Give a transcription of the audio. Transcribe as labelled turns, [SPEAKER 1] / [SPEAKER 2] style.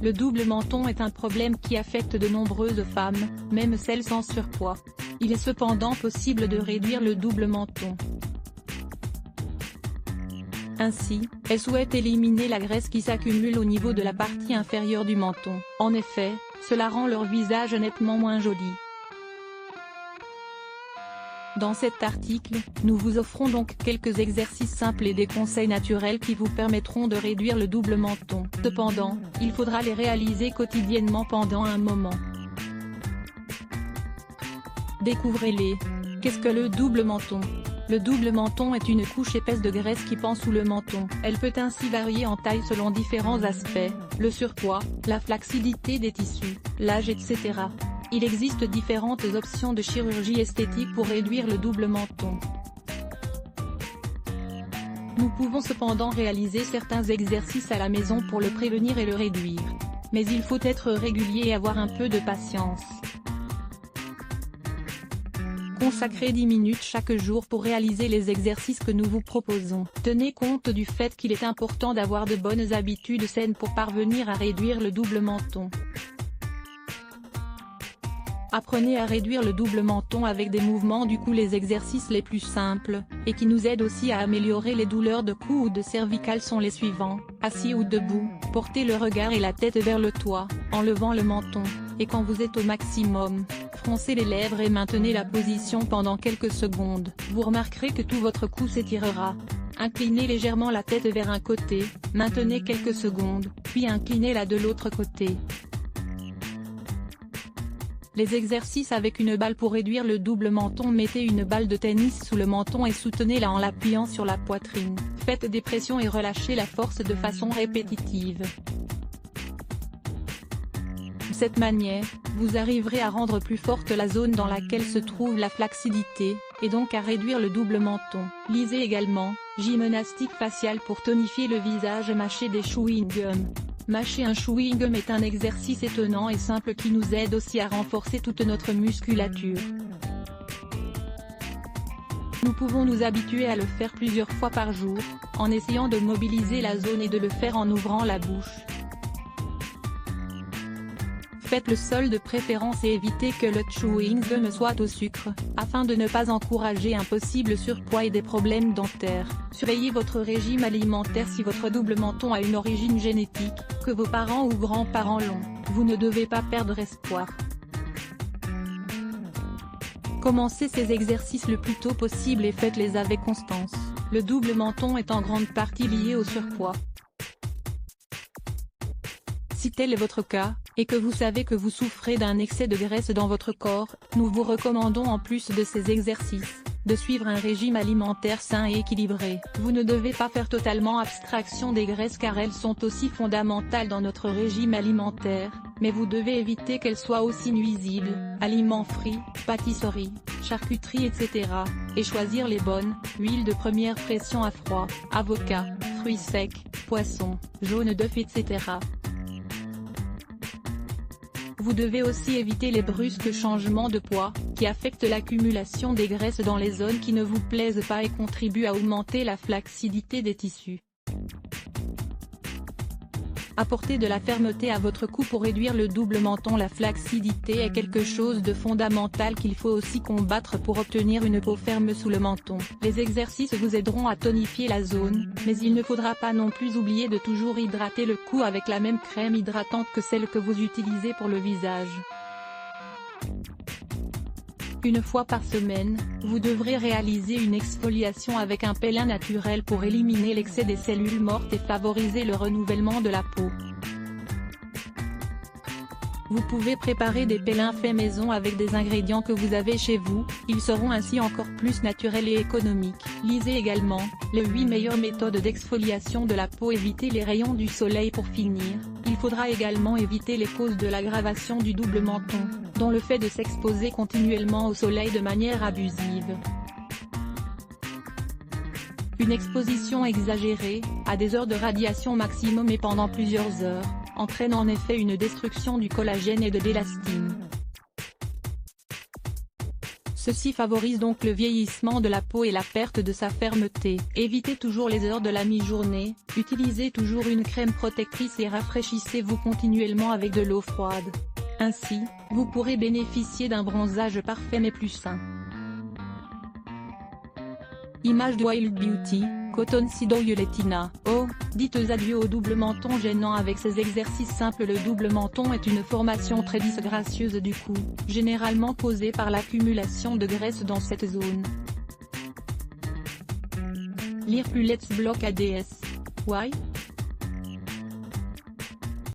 [SPEAKER 1] Le double menton est un problème qui affecte de nombreuses femmes, même celles sans surpoids. Il est cependant possible de réduire le double menton. Ainsi, elles souhaitent éliminer la graisse qui s'accumule au niveau de la partie inférieure du menton. En effet, cela rend leur visage nettement moins joli. Dans cet article, nous vous offrons donc quelques exercices simples et des conseils naturels qui vous permettront de réduire le double menton. Cependant, il faudra les réaliser quotidiennement pendant un moment. Découvrez-les. Qu'est-ce que le double menton ? Le double menton est une couche épaisse de graisse qui pend sous le menton. Elle peut ainsi varier en taille selon différents aspects, le surpoids, la flacidité des tissus, l'âge etc. Il existe différentes options de chirurgie esthétique pour réduire le double menton. Nous pouvons cependant réaliser certains exercices à la maison pour le prévenir et le réduire. Mais il faut être régulier et avoir un peu de patience. Consacrez 10 minutes chaque jour pour réaliser les exercices que nous vous proposons. Tenez compte du fait qu'il est important d'avoir de bonnes habitudes saines pour parvenir à réduire le double menton. Apprenez à réduire le double menton avec des mouvements du cou, les exercices les plus simples, et qui nous aident aussi à améliorer les douleurs de cou ou de cervicales sont les suivants: assis ou debout, portez le regard et la tête vers le toit, en levant le menton, et quand vous êtes au maximum, froncez les lèvres et maintenez la position pendant quelques secondes. Vous remarquerez que tout votre cou s'étirera. Inclinez légèrement la tête vers un côté, maintenez quelques secondes, puis inclinez-la de l'autre côté. Les exercices avec une balle pour réduire le double menton: mettez une balle de tennis sous le menton et soutenez-la en l'appuyant sur la poitrine. Faites des pressions et relâchez la force de façon répétitive. De cette manière, vous arriverez à rendre plus forte la zone dans laquelle se trouve la flacidité, et donc à réduire le double menton. Lisez également, gymnastique faciale pour tonifier le visage. Mâchez des chewing-gums. Mâcher un chewing-gum est un exercice étonnant et simple qui nous aide aussi à renforcer toute notre musculature. Nous pouvons nous habituer à le faire plusieurs fois par jour, en essayant de mobiliser la zone et de le faire en ouvrant la bouche. Faites-le seul de préférence et évitez que le chewing-gum soit au sucre, afin de ne pas encourager un possible surpoids et des problèmes dentaires. Surveillez votre régime alimentaire. Si votre double menton a une origine génétique, que vos parents ou grands-parents l'ont, vous ne devez pas perdre espoir. Commencez ces exercices le plus tôt possible et faites-les avec constance. Le double menton est en grande partie lié au surpoids. Si tel est votre cas, et que vous savez que vous souffrez d'un excès de graisse dans votre corps, nous vous recommandons en plus de ces exercices, de suivre un régime alimentaire sain et équilibré. Vous ne devez pas faire totalement abstraction des graisses car elles sont aussi fondamentales dans notre régime alimentaire, mais vous devez éviter qu'elles soient aussi nuisibles, aliments frits, pâtisseries, charcuterie etc., et choisir les bonnes, huiles de première pression à froid, avocat, fruits secs, poissons, jaune d'œuf etc. Vous devez aussi éviter les brusques changements de poids, qui affectent l'accumulation des graisses dans les zones qui ne vous plaisent pas et contribuent à augmenter la flacidité des tissus. Apportez de la fermeté à votre cou pour réduire le double menton. La flacidité est quelque chose de fondamental qu'il faut aussi combattre pour obtenir une peau ferme sous le menton. Les exercices vous aideront à tonifier la zone, mais il ne faudra pas non plus oublier de toujours hydrater le cou avec la même crème hydratante que celle que vous utilisez pour le visage. Une fois par semaine, vous devrez réaliser une exfoliation avec un pélin naturel pour éliminer l'excès des cellules mortes et favoriser le renouvellement de la peau. Vous pouvez préparer des pélins faits maison avec des ingrédients que vous avez chez vous, ils seront ainsi encore plus naturels et économiques. Lisez également, les 8 meilleures méthodes d'exfoliation de la peau. Évitez les rayons du soleil. Pour finir, il faudra également éviter les causes de l'aggravation du double menton, dont le fait de s'exposer continuellement au soleil de manière abusive. Une exposition exagérée, à des heures de radiation maximum et pendant plusieurs heures, entraîne en effet une destruction du collagène et de l'élastine. Ceci favorise donc le vieillissement de la peau et la perte de sa fermeté. Évitez toujours les heures de la mi-journée, utilisez toujours une crème protectrice et rafraîchissez-vous continuellement avec de l'eau froide. Ainsi, vous pourrez bénéficier d'un bronzage parfait mais plus sain. Image de Wild Beauty, Cotton Sidoyuletina. Oh, dites adieu au double menton gênant avec ces exercices simples. Le double menton est une formation très disgracieuse du cou, généralement causée par l'accumulation de graisse dans cette zone. Lire plus Let's Block ADS. Why?